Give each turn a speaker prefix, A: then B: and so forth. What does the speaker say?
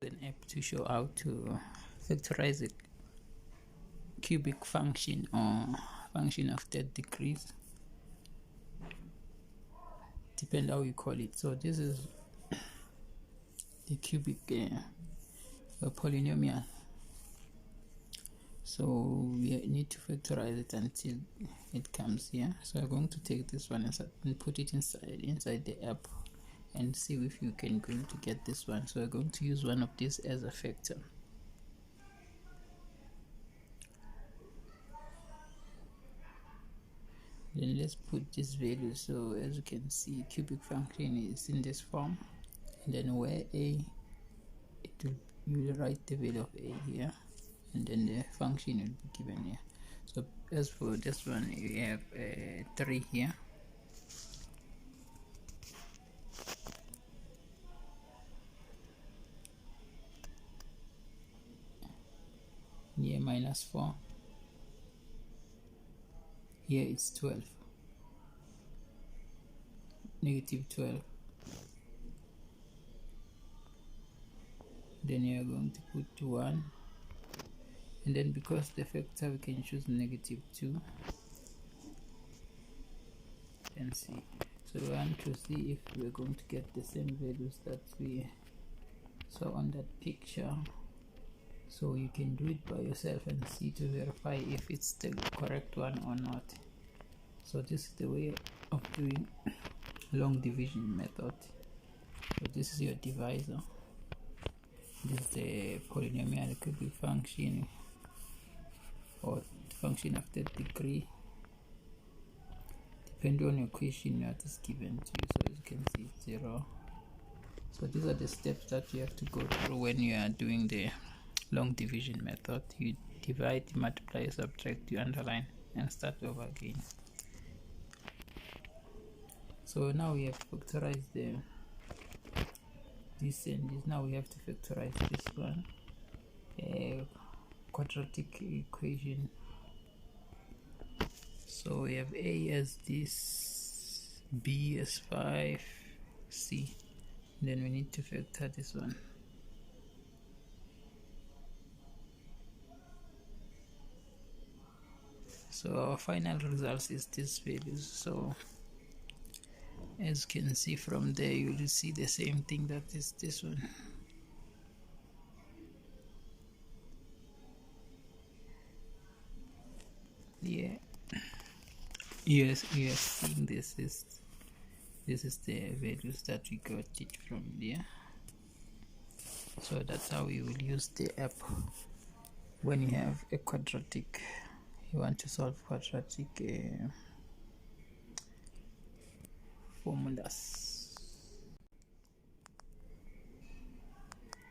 A: An app to show how to factorize a cubic function or function of third degrees, depend how you call it. So this is the cubic polynomial. So we need to factorize it until it comes here. So I'm going to take this one and put it inside the app and see if you can going to get this one. So I'm going to use one of these as a factor. Then let's put this value. So as you can see, cubic function is in this form, and then where a, you will write the value of a here, and then the function will be given here. So as for this one, we have 3 here. Here minus 4. Here it's 12. Negative 12. Then you are going to put 1. And then because the factor, we can choose negative 2. And see. So we want to see if we're going to get the same values that we saw on that picture. So you can do it by yourself and see to verify if it's the correct one or not. So this is the way of doing long division method. So this is your divisor. This is the polynomial cubic function or function of third degree. Depending on your question that is given to you. So as you can see, 0. So these are the steps that you have to go through when you are doing the long division method. You divide, multiply, subtract, you underline, and start over again. So now we have factorized this and this. Now we have to factorize this one, quadratic equation. So we have a as this, b as 5, c. Then we need to factor this one. So our final result is this values. So as you can see from there, you will see the same thing, that is this one. Yeah, yes, we are seeing this is the values that we got it from there. So that's how we will use the app when you have a quadratic, you want to solve quadratic formulas.